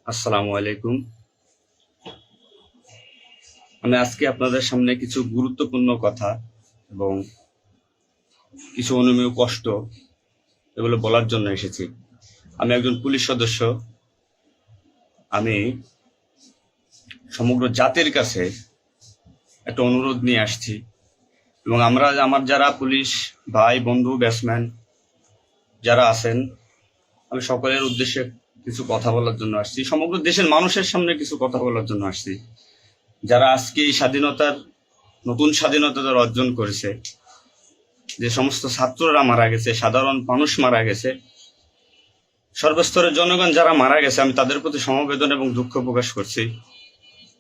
আসসালামু আলাইকুম। আমি আজকে আপনাদের সামনে কিছু গুরুত্বপূর্ণ কথা এবং কিছু অনুমেয় কষ্ট এগুলো বলার জন্য এসেছি। আমি একজন পুলিশ সদস্য। আমি সমগ্র জাতির কাছে একটা অনুরোধ নিয়ে আসছি এবং আমার যারা পুলিশ ভাই বন্ধু ব্যাটসম্যান যারা আছেন, আমি সকলের উদ্দেশ্যে কিছু কথা বলার জন্য আসছি। সমগ্র দেশের মানুষের সামনে কিছু কথা বলার জন্য আসছি। যারা আজকে এই নতুন স্বাধীনতা যারা অর্জন করেছে, যে সমস্ত ছাত্ররা মারা গেছে, সাধারণ মানুষ মারা গেছে, সর্বস্তরের জনগণ যারা মারা গেছে, আমি তাদের প্রতি সমবেদনা এবং দুঃখ প্রকাশ করছি।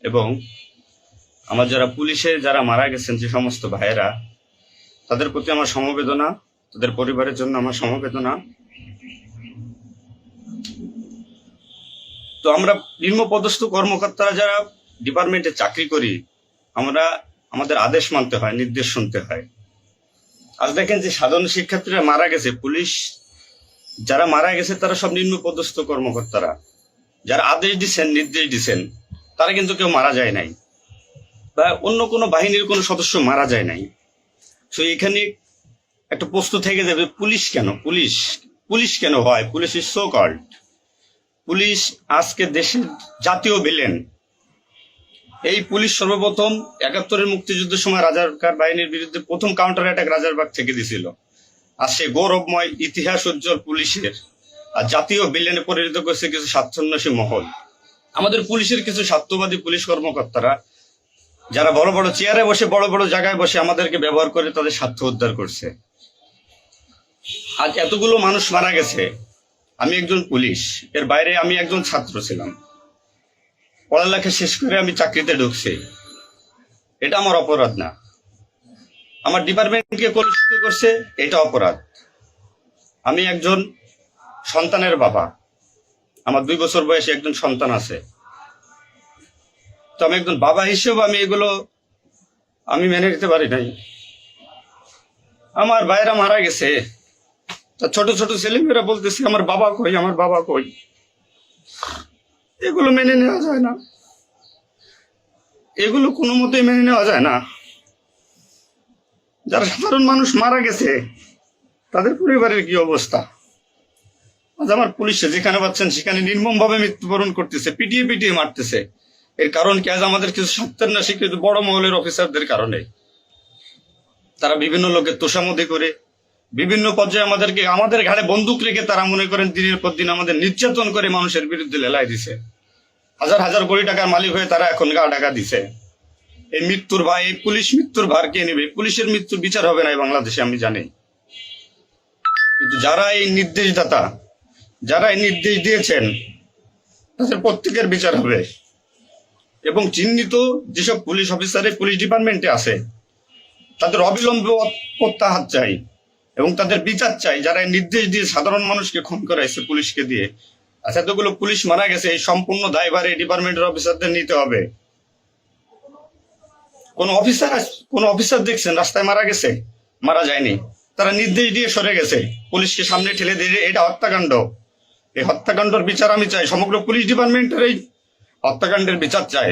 এবং আমার যারা পুলিশে যারা মারা গেছেন যে সমস্ত ভাইয়েরা, তাদের প্রতি আমার সমবেদনা, তাদের পরিবারের জন্য আমার সমবেদনা। তো আমরা নিম্নপদস্থ কর্মকর্তারা যারা ডিপার্টমেন্টে চাকরি করি, আমাদের আদেশ মানতে হয়, নির্দেশ শুনতে হয়। আজ দেখেন যে সাধারণ শিক্ষার্থীরা মারা গেছে, পুলিশ যারা মারা গেছে তারা সব নিম্নপদস্থ কর্মকর্তারা, যারা আদেশ দিচ্ছেন নির্দেশ দিচ্ছেন, তারা কিন্তু কেউ মারা যায় নাই, বা অন্য কোনো বাহিনীর কোনো সদস্য মারা যায় নাই। তো এখানে একটা প্রশ্ন থেকে যাবে, পুলিশ কেন, পুলিশ কেন হয়? Police is so called. Police আজকে দেশের জাতীয় ভিলেন। এই পুলিশ সর্বপ্রথম ৭১-এর মুক্তিযুদ্ধের সময় রাজাকার বাহিনীর বিরুদ্ধে প্রথম কাউন্টার অ্যাটাক রাজারবাগ থেকে দিছিল। আর সেই গৌরবময় ইতিহাস উজ্জ্বল পুলিশের আর জাতীয় ভিলেনে পরিণত করছে কিছু স্বার্থান্বেষী মহল। আমাদের পুলিশের কিছু স্বার্থবাদী পুলিশ কর্মকর্তারা, যারা বড় বড় চেয়ারে বসে, বড় বড় জায়গায় বসে আমাদেরকে ব্যবহার করে তাদের স্বার্থ উদ্ধার করছে। আজ এতগুলো মানুষ মারা গেছে। আমি একজন পুলিশ, এর বাইরে আমি একজন ছাত্র ছিলাম। পড়ালেখা শেষ করে আমি চাকরিতে ঢুকছি। এটা আমার অপরাধ না। আমার ডিপার্টমেন্টকে কলুষিত করছে, এটা অপরাধ। আমি একজন সন্তানের বাবা। আমার 2 বছর বয়সে একজন সন্তান আছে। তো আমি একজন বাবা হিসেবে আমি মেনে নিতে পারি নাই। আমার ভাইয়েরা মারা গেছে, তা ছোট ছোট ছেলেমেয়েরা বলতেছে আমার বাবা কই, আমার বাবা কই। এগুলো মেনে নেওয়া যায় না, এগুলো কোনো মতেই মেনে নেওয়া যায় না। যারা সাধারণ মানুষ মারা গেছে তাদের পরিবারের কি অবস্থা? আজ আমার পুলিশে যেখানে পাচ্ছেন সেখানে নির্মম ভাবে মৃত্যুবরণ করতেছে, পিটিয়ে পিটিয়ে মারতেছে। এর কারণ কি? আজ আমাদের কিছু স্বার্থান্বেষী কিন্তু বড় মহলের অফিসারদের কারণে। তারা বিভিন্ন লোকের তোষামোদি করে বিভিন্ন পর্যায়ে আমাদের ঘাড়ে বন্দুক রেখে তারা মনে করেন দিনের পর দিন আমাদের নির্যাতন করে মানুষের বিরুদ্ধে লেলাই দিছে। হাজার হাজার কোটি টাকার মালিক হয়ে তারা এখন গা ঢাকা দিছে। এই মৃত্যুর ভাই, এই পুলিশ মৃত্যুর ভার কে নেবে? পুলিশের মৃত্যুর বিচার হবে না এই বাংলাদেশে, আমি জানি। কিন্তু যারা এই নির্দেশদাতা, যারা এই নির্দেশ দিয়েছেন, তাদের প্রত্যেকের বিচার হবে। এবং চিহ্নিত যেসব পুলিশ অফিসার পুলিশ ডিপার্টমেন্টে আছে, তাদের অবিলম্বে প্রত্যাহার চাই এবং তাদের বিচার চাই, যারা নির্দেশ দিয়ে সাধারণ মানুষকে খুন করাইছে পুলিশকে দিয়ে। আচ্ছা, এতগুলো পুলিশ মারা গেছে, এই সম্পূর্ণ দায়ভার এই ডিপার্টমেন্টের অফিসারদের নিতে হবে। কোন অফিসার দেখছেন রাস্তায় মারা গেছে? মারা যায়নি। তারা নির্দেশ দিয়ে সরে গেছে, পুলিশকে সামনে ঠেলে দিয়ে। এটা হত্যাকাণ্ড। এই হত্যাকাণ্ডের বিচার আমি চাই। সমগ্র পুলিশ ডিপার্টমেন্টের এই হত্যাকাণ্ডের বিচার চাই।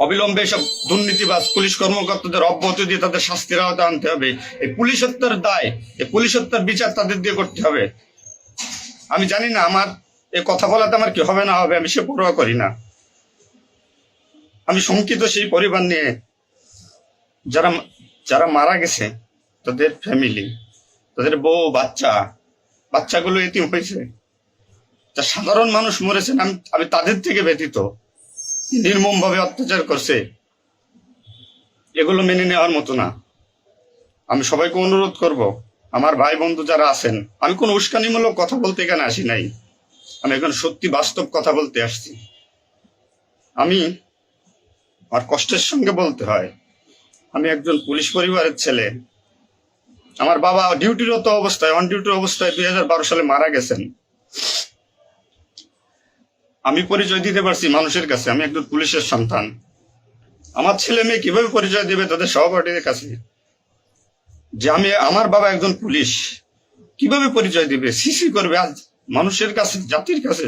অবিলম্বে সব দুর্নীতিবাজ পুলিশ কর্মকর্তাদের অব্যাহতি দিয়ে তাদের শাস্তির আওতায় আনতে হবে। এই পুলিশ হত্যার দায়, এই পুলিশ হত্যার বিচার তাদের দিয়ে করতে হবে। আমি জানি না আমার এই কথা বলাতে আমার কি হবে না হবে, আমি সে পরোয়া করি না। আমি শঙ্কিত সেই পরিবার নিয়ে, যারা যারা মারা গেছে, তাদের ফ্যামিলি, তাদের বউ বাচ্চাগুলো এতিম হয়েছে। যা সাধারণ মানুষ মরেছেন, আমি তাদের থেকে ব্যতীত। নির্মম ভাবে অত্যাচার করছে, এগুলো মেনে নেওয়ার মতো না। আমি সবাইকে অনুরোধ করব, আমার ভাই বন্ধু যারা আছেন, আমি কোনো উস্কানিমূলক কথা বলতে এখানে আসি নাই। আমি এখন সত্যি বাস্তব কথা বলতে আসছি। আমার কষ্টের সঙ্গে বলতে হয়, আমি একজন পুলিশ পরিবারের ছেলে। আমার বাবা অন ডিউটির অবস্থায় 2012 সালে মারা গেছেন। আমি পরিচয় দিতে পারছি মানুষের কাছে, আমি একজন পুলিশের সন্তান। আমার ছেলে মেয়ে কিভাবে পরিচয় দিবে তাদের সহপাঠীদের কাছে যে আমার বাবা একজন পুলিশ? কিভাবে পরিচয় দিবে? সিসি করবে আজ মানুষের কাছে, জাতির কাছে,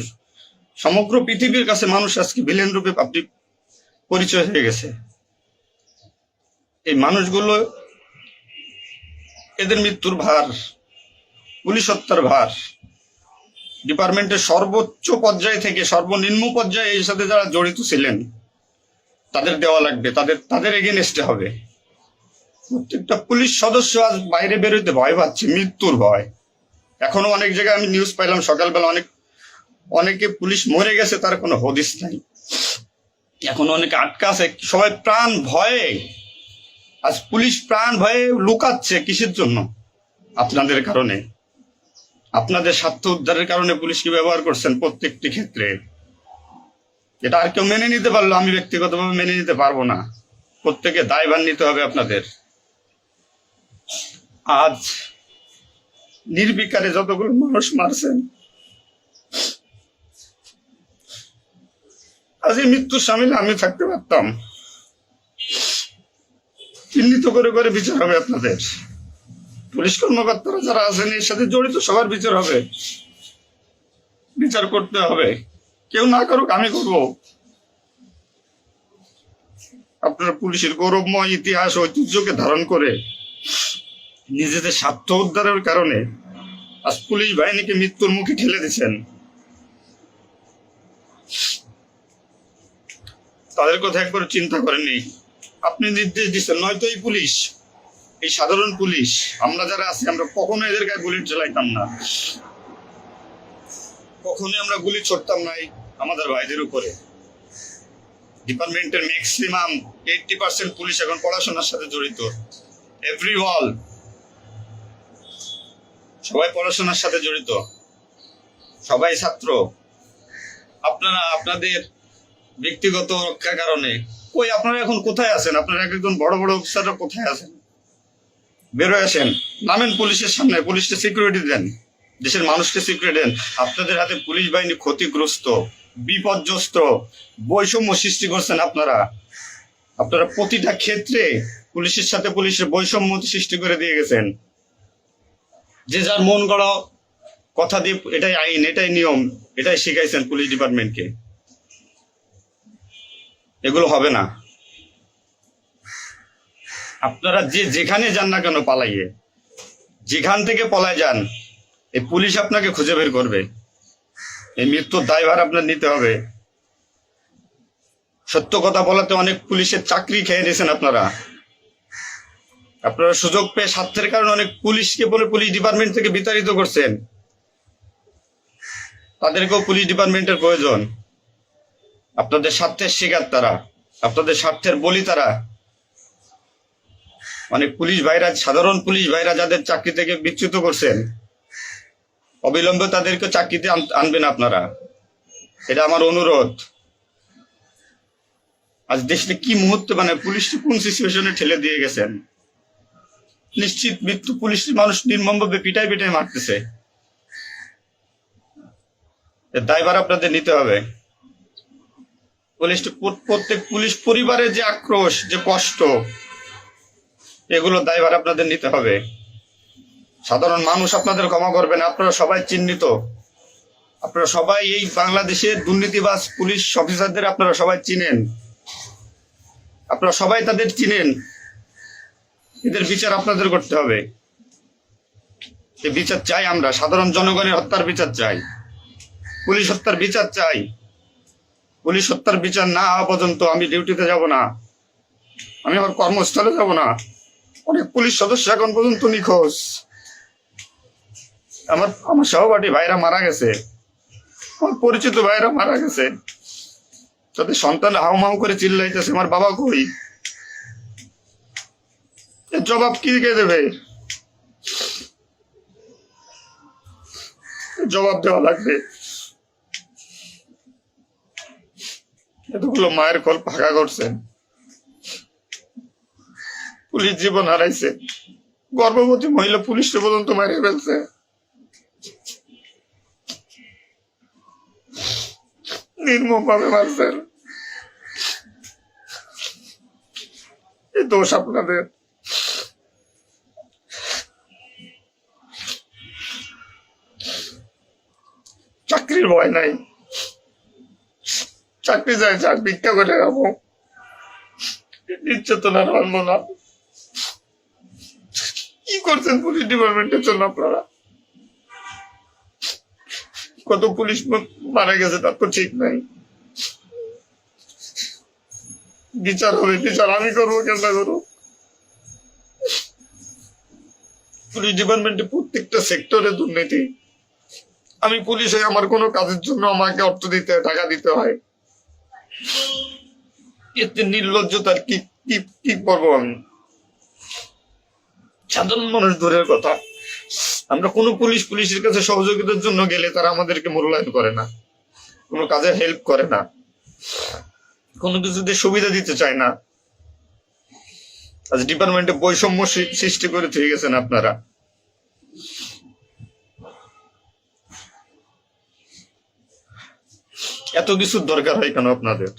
সমগ্র পৃথিবীর কাছে মানুষ আজকে ভিলেন রূপে আপনি পরিচয় হয়ে গেছে। এই মানুষগুলো, এদের মৃত্যুর ভার, পুলিশ হত্যার ভার ডিপার্টমেন্টের সর্বোচ্চ পর্যায় থেকে সর্বনিম্ন পর্যায়ে এর সাথে যারা জড়িত ছিলেন তাদের দেওয়া লাগবে, তাদের এগেনস্টে হবে। প্রত্যেকটা পুলিশ সদস্য আজ বাইরে বেরোতে ভয় পাচ্ছে, মৃত্যুর ভয়। এখনো অনেক জায়গায় আমি নিউজ পাইলাম সকালবেলা, অনেকে পুলিশ মরে গেছে, তার কোনো হদিস নাই। এখন অনেকে আটকা আছে, সবাই প্রাণ ভয়ে, আজ পুলিশ প্রাণ ভয়ে লুকাচ্ছে। কিসের জন্য? আপনাদের কারণে, আপনাদের স্বার্থ উদ্ধারের কারণে পুলিশকে ব্যবহার করছেন প্রত্যেকটি ক্ষেত্রে। এটা আর কেউ মেনে নিতে পারলো, আমি ব্যক্তিগতভাবে মেনে নিতে পারবো না। প্রত্যেকে দায়ভার নিতে হবে আপনাদের। আজ নির্বিকারে যতগুলো মানুষ মারছেন, আজ এই মৃত্যুর সামিলে আমি থাকতে পারতাম। চিহ্নিত করে করে বিচার হবে আপনাদের। পুলিশ কর্মকর্তারা যারা আছেন এর সাথে জড়িত সবার বিচার হবে, বিচার করতে হবে। কেউ না করুক, আমি করব। আপনারা পুলিশের গৌরবময় ইতিহাস ঐতিহ্যকে ধারণ করে নিজেদের স্বার্থ উদ্ধারের কারণে আজ পুলিশ বাহিনীকে মৃত্যুর মুখে ঠেলে দিচ্ছেন। তাদের কথা একবার চিন্তা করেননি। আপনি নির্দেশ দিচ্ছেন, নয়তো এই পুলিশ, এই সাধারণ পুলিশ, আমরা যারা আছি, আমরা কখনো এদের গায়ে গুলি চালাইতাম না, কখনোই আমরা গুলি ছড়তাম না আমাদের ভাইদের উপরে। ডিপার্টমেন্টের ম্যাক্সিমাম 80% পুলিশ এখন পড়াশোনার সাথে জড়িত। এভরি ওয়াল, সবাই পড়াশোনার সাথে জড়িত, সবাই ছাত্র। আপনারা আপনাদের ব্যক্তিগত রক্ষার কারণে কই, আপনারা এখন কোথায় আছেন? আপনারা একজন বড় বড় অফিসাররা কোথায় আছেন? বেরোয় আসেন, নামেন পুলিশের সামনে, পুলিশকে সিকিউরিটি দেন, দেশের মানুষকে সিকিউরিটি দেন। আপনাদের হাতে পুলিশ বাহিনী ক্ষতিগ্রস্ত, বিপর্যস্ত, বৈষম্য সৃষ্টি করছেন আপনারা। আপনারা প্রতিটা ক্ষেত্রে পুলিশের সাথে পুলিশের বৈষম্য সৃষ্টি করে দিয়ে গেছেন। যে যার মন গড়া কথা দিয়ে, এটাই আইন, এটাই নিয়ম, এটাই শিখাইছেন পুলিশ ডিপার্টমেন্টকে। এগুলো হবে না। আপনারা যে যেখানে যান না কেন পালাইয়ে, যেখান থেকে পলায় যান, এই পুলিশ আপনাকে খুঁজে বের করবে। এই মৃত্যুর দায়ভার আপনার নিতে হবে। সত্য কথা বলাতে অনেক পুলিশের চাকরি খেয়ে নিয়েছেন আপনারা। আপনারা সুযোগ পেয়ে স্বার্থের কারণে অনেক পুলিশকে বলে পুলিশ ডিপার্টমেন্ট থেকে বিতাড়িত করছেন। তাদেরকেও পুলিশ ডিপার্টমেন্টের প্রয়োজন। আপনাদের স্বার্থের শিকার তারা, আপনাদের স্বার্থের বলি তারা। অনেক পুলিশ ভাইরা, সাধারণ পুলিশ ভাইরা যাদের চাকরি থেকে বিচ্যুত করছেন, অবিলম্বে তাদেরকে চাকরিতে আনবেন আপনারা। এটা আমার অনুরোধ। আজ দেশে কি মুহূর্তে, মানে পুলিশকে কোন সিচুয়েশনে ঠেলে দিয়ে গেছেন। নিশ্চিত মৃত্যু, পুলিশ মানুষ নির্মমভাবে পিটাই পিটাই মারতেছে। এর দায়ভার আপনাদের নিতে হবে। প্রত্যেক পুলিশ পরিবারের যে আক্রোশ, যে কষ্ট, এগুলো দায়ভার আপনাদের নিতে হবে। সাধারণ মানুষ আপনাদের ক্ষমা করবেন। আপনারা সবাই চিহ্নিত, আপনারা সবাই এই বাংলাদেশের দুর্নীতিবাজ পুলিশ অফিসারদের আপনারা সবাই চিনেন, আপনারা সবাই তাদের চিনেন। এদের বিচার আপনাদের করতে হবে। এই বিচার চাই আমরা, সাধারণ জনগণের হত্যার বিচার চাই, পুলিশ হত্যার বিচার চাই। পুলিশ হত্যার বিচার না হওয়া পর্যন্ত আমি ডিউটিতে যাব না, আমি আমার কর্মস্থলে যাব না। অনেক পুলিশ সদস্য এখন পর্যন্ত নিখোঁজ। আমার সহপাঠী ভাইরা মারা গেছে, আমার পরিচিত ভাইরা মারা গেছে। তাদের সন্তান হাউমাউ করে চিল্লাইতেছে, আমার বাবা কই? এর জবাব কি কে দেবে? জবাব দেওয়া লাগবে। এতগুলো মায়ের কোল ফাঁকা করছেন, পুলিশ জীবন হারাইছে, গর্ভবতী মহিলা পুলিশকে পর্যন্ত মারিয়ে ফেলছে। নির্মম ভাবে মারছেন। এই দোষ আপনাদের। চাকরির ভয় নাই, চাকরি চাই, ভিক্ষা করে খাবো, নির্যাতন আর মানবো না। কি করছেন পুলিশ ডিপার্টমেন্টের জন্য আপনারা? কত পুলিশ মারা গেছে তার তো ঠিক নাই। বিচার হবে, বিচার আমি করবো, কেন করবো? পুলিশ ডিপার্টমেন্টে প্রত্যেকটা সেক্টরে দুর্নীতি। আমি পুলিশ হয়ে আমার কোনো কাজের জন্য আমাকে অর্থ দিতে হয়, টাকা দিতে হয়। এতে নির্লজ্জতার কি কি কি করবো আমি? সাধারণ মানুষ দূরের কথা, আমরা কোনো পুলিশের কাছে সহযোগিতার জন্য গেলে তারা আমাদেরকে মূল্যায়ন করে না, কোনো কাজে হেল্প করে না, কোনো কিছুতে সুবিধা দিতে চায় না। আজ ডিপার্টমেন্টে বৈষম্য সৃষ্টি করে থেকে গেছেন আপনারা। এত কিছুর দরকার হয় কেন আপনাদের?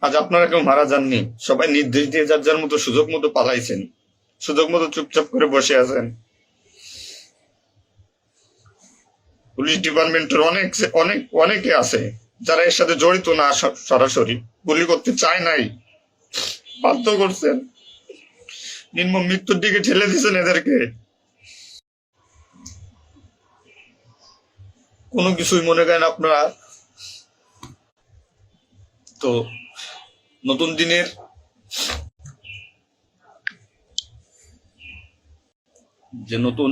আজ আপনারা কেউ মারা যাননি, সবাই নির্দেশ দিয়ে যার যার মতো সুযোগ মতো পালাইছেন, সুযোগ মতো চুপচাপ করে বসে আছেন। পুলিশ ডিপার্টমেন্টের অনেকে আছে যারা এর সাথে জড়িত না, সরাসরি গুলি করতে চায় নাই, বাধ্য করছেন, নির্মম মৃত্যুর দিকে ঠেলে দিয়েছেন এদেরকে। কোনো কিছুই মনে করেন আপনারা। তো নতুন দিনের যে নতুন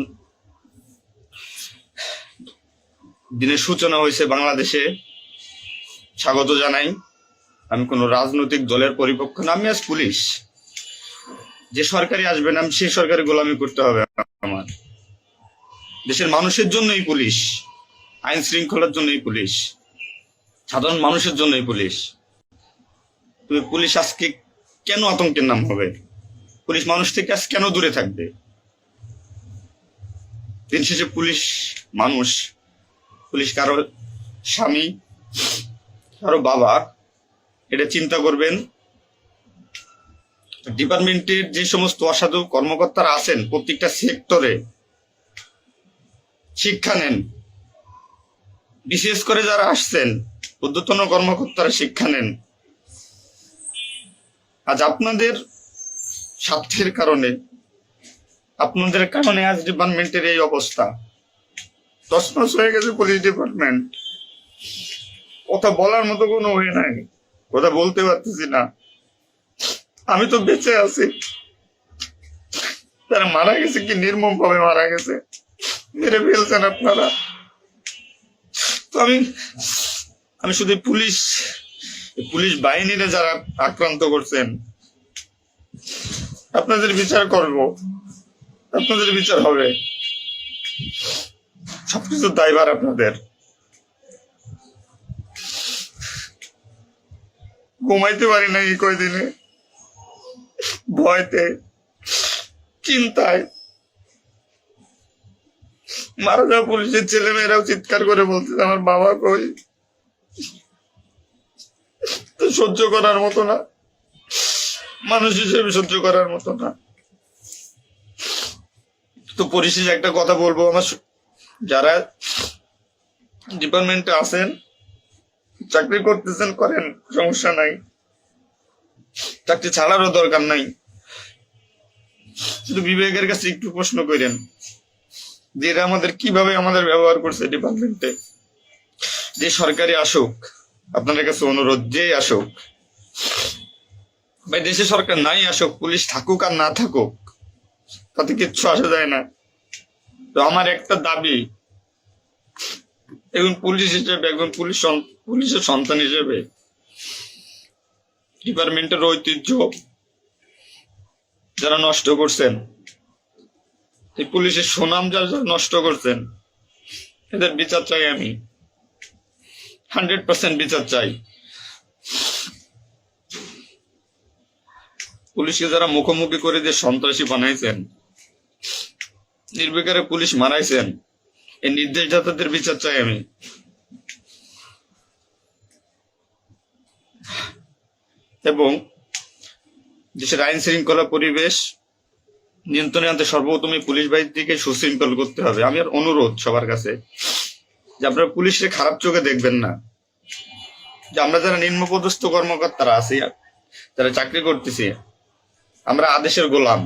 দিনের সূচনা হয়েছে বাংলাদেশে, স্বাগত জানাই। আমি কোন রাজনৈতিক দলের পরিপক্ষ না, আমি আজ পুলিশ। যে সরকারি আসবেন আমি সেই সরকারি গোলামি করতে হবে আমার। দেশের মানুষের জন্যই পুলিশ, আইন শৃঙ্খলার জন্যই পুলিশ, সাধারণ মানুষের জন্যই পুলিশ। তবে পুলিশ আজকে কেন আতঙ্কের নাম হবে? পুলিশ মানুষ থেকে আজ কেন দূরে থাকবে? দিন শেষে পুলিশ মানুষ, পুলিশ কারো স্বামী, কারো বাবা, এটা চিন্তা করবেন। ডিপার্টমেন্টের যে সমস্ত অসাধু কর্মকর্তারা আছেন প্রত্যেকটা সেক্টরে শিক্ষা নেন। বিশেষ করে যারা আসছেন ঊর্ধ্বতন কর্মকর্তারা শিক্ষা নেন। আজ আপনাদের স্বার্থের কারণে, আপনাদের কারণে আজ ডিপার্টমেন্টের এই অবস্থা। তছনছ হয়ে গেছে পুলিশ ডিপার্টমেন্ট। কথা বলার মতো কোনো ওয়ে নাই, কথা বলতে পারতেছি না। আমি তো বেঁচে আছি, তারা মারা গেছে, কি নির্মম ভাবে মারা গেছে, মেরে ফেলছেন আপনারা। তো আমি শুধু পুলিশ বাহিনীরা যারা আক্রান্ত করছেন আপনাদের বিচার করব, আপনাদের বিচার হবে। সবকিছু দায়ভার আপনাদের। ঘুমাইতে পারি না এই কয়দিনে, ভয়তে, চিন্তায়। মারা যাওয়া পুলিশের ছেলে মেয়েরাও চিৎকার করে বলতেছে আমার বাবা কই। সহ্য করার মতো না, মানুষ হিসেবে সহ্য করার মতো না। তো পরিশেষে একটা কথা বলবো, আমার যারা ডিপার্টমেন্টে আছেন, চাকরি করতেছেন করেন, সমস্যা নাই, চাকরি ছাড়ারও দরকার নাই। শুধু বিবেকের কাছে একটু প্রশ্ন করেন যে এরা আমাদের কিভাবে আমাদের ব্যবহার করছে ডিপার্টমেন্টে। যে সরকারি আসুক, আপনাদের কাছে অনুরোধ, যে আসুক ভাই, দেশে সরকার নাই আসুক, পুলিশ থাকুক আর না থাকুক, তাতে কিচ্ছু আসা যায় না। তো আমার একটা দাবি, একজন পুলিশ হিসেবে, একজন পুলিশের সন্তান হিসেবে, ডিপার্টমেন্টের ঐতিহ্য যারা নষ্ট করছেন, এই পুলিশের সুনাম যারা নষ্ট করছেন, এদের বিচার চাই আমি, 100% বিচার চাই। পুলিশকে যারা মুখোমুখি করে যে সন্ত্রাসী বানাইছেন, নির্বিকারে পুলিশ মারাইছেন, এই নির্দেশদাতাদের বিচার চাই আমি। এবং দেশের আইন শৃঙ্খলা পরিবেশ নিয়ন্ত্রণে আনতে সর্বপ্রথমে পুলিশ বাহিনীকে সুশৃঙ্খল করতে হবে। আমি আর অনুরোধ সবার কাছে, যে আপনারা পুলিশে খারাপ চোখে দেখবেন না, যে আমরা যারা নিম্নপদস্থ কর্মকর্তারা আছি, যারা চাকরি করতেছি, আমরা আদেশের গোলাম।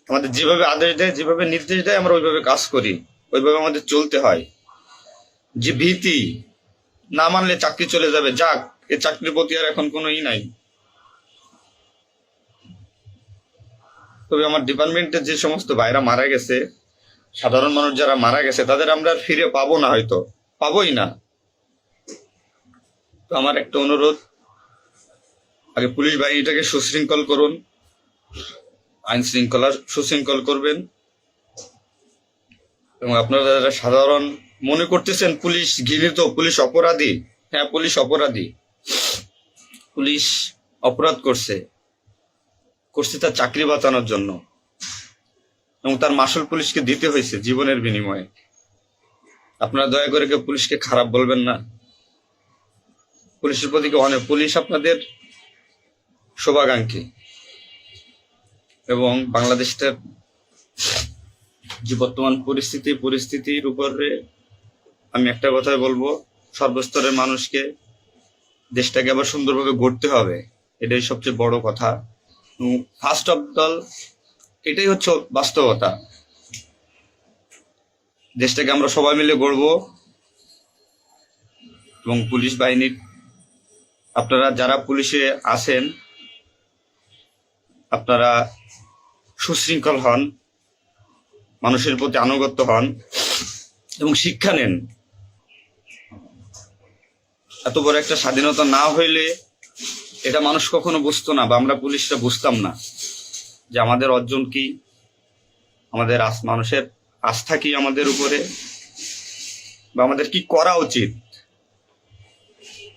আমাদের যেভাবে আদেশ দেয়, যেভাবে নির্দেশ দেয়, আমরা ওইভাবে কাজ করি, ওইভাবে আমাদের চলতে হয়। যে ভীতি, না মানলে চাকরি চলে যাবে, যাক, এ চাকরির প্রতি আর এখন কোনো নাই। তবে আমার ডিপার্টমেন্টে যে সমস্ত ভাইরা মারা গেছে, সাধারণ মানুষ যারা মারা গেছে, তাদের আমরা আর ফিরে পাবো না, হয়তো পাবোই না। তো আমার একটা অনুরোধ, আগে পুলিশ বাহিনীটাকে সুশৃঙ্খল করুন, আইন শৃঙ্খলা সুশৃঙ্খল করবেন। এবং আপনারা যারা সাধারণ মনে করতেছেন পুলিশ ঘৃণিত, পুলিশ অপরাধী, হ্যাঁ পুলিশ অপরাধী, পুলিশ অপরাধ করছে তার চাকরি বাঁচানোর জন্য, এবং তার মাসুল পুলিশকে দিতে হয়েছে জীবনের বিনিময়ে। আপনারা দয়া করে কেউ পুলিশকে খারাপ বলবেন না। পুলিশের প্রতি অনেক, পুলিশ আপনাদের শুভাকাঙ্ক্ষী। এবং বাংলাদেশটার যে বর্তমান পরিস্থিতির উপরে আমি একটা কথাই বলবো, সর্বস্তরের মানুষকে দেশটাকে আবার সুন্দরভাবে গড়তে হবে, এটাই সবচেয়ে বড় কথা। ফার্স্ট অফ অল এটাই হচ্ছে বাস্তবতা। দেশটাকে আমরা সবাই মিলে গড়বো। এবং পুলিশ বাহিনীর, আপনারা যারা পুলিশে আছেন, আপনারা সুশৃঙ্খল হন, মানুষের প্রতি আনুগত্য হন এবং শিক্ষা নেন। এত বড় একটা স্বাধীনতা না হইলে এটা মানুষ কখনো বুঝতো না, বা আমরা পুলিশরা বুঝতাম না যে আমাদের অর্জন কি, আমাদের মানুষের আস্থা কি আমাদের উপরে, বা আমাদের কি করা উচিত।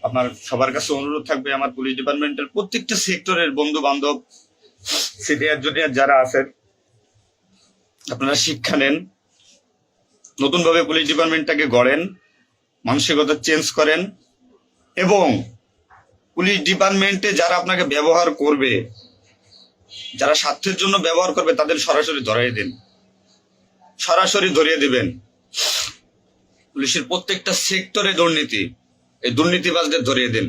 আপনার সবার কাছে অনুরোধ থাকবে, আমার পুলিশ ডিপার্টমেন্টের প্রত্যেকটা সেক্টরের বন্ধু বান্ধব, সিনিয়র জুনিয়র যারা আছেন, আপনারা শিক্ষা নেন, নতুনভাবে পুলিশ ডিপার্টমেন্টটাকে গড়েন, মানসিকতা চেঞ্জ করেন। এবং পুলিশ ডিপার্টমেন্টে যারা আপনাকে ব্যবহার করবে, যারা স্বার্থের জন্য ব্যবহার করবে, তাদের সরাসরি ধরিয়ে দিবেন। পুলিশের প্রত্যেকটা সেক্টরে দুর্নীতি, এই দুর্নীতিবাজদের ধরিয়ে দিন।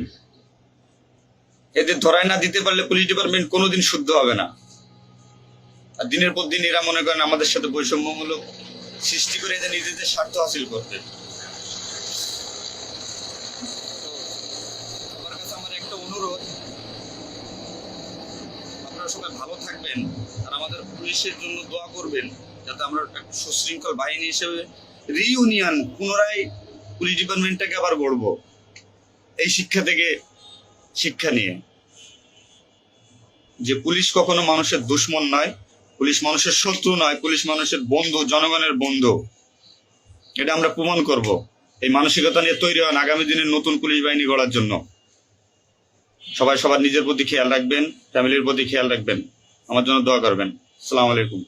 এদের ধরায় না দিতে পারলে পুলিশ ডিপার্টমেন্ট কোনোদিন শুদ্ধ হবে না। আর দিনের পর দিন এরা মনে করেন আমাদের সাথে বৈষম্যমূলক সৃষ্টি করে এদের নিজেদের স্বার্থ হাসিল করবে। আমার কাছে আমার একটা অনুরোধ, আপনারা সবাই ভালো থাকবেন আর আমাদের পুলিশের জন্য দোয়া করবেন, যাতে আমরা একটা সুশৃঙ্খল বাহিনী হিসেবে রিইউনিয়ন, পুনরায় পুলিশ ডিপার্টমেন্টটাকে আবার গড়বো, এই শিক্ষা থেকে শিক্ষা নিয়ে, যে পুলিশ কখনো মানুষের দুশ্মন নয়, পুলিশ মানুষের শত্রু নয়, পুলিশ মানুষের বন্ধু, জনগণের বন্ধু। এটা আমরা প্রমাণ করব। এই মানসিকতা নিয়ে তৈরি হন আগামী দিনের নতুন পুলিশ বাহিনী গড়ার জন্য। সবাই সবার নিজের প্রতি খেয়াল রাখবেন, ফ্যামিলির প্রতি খেয়াল রাখবেন, আমার জন্য দোয়া করবেন। আসসালামু আলাইকুম।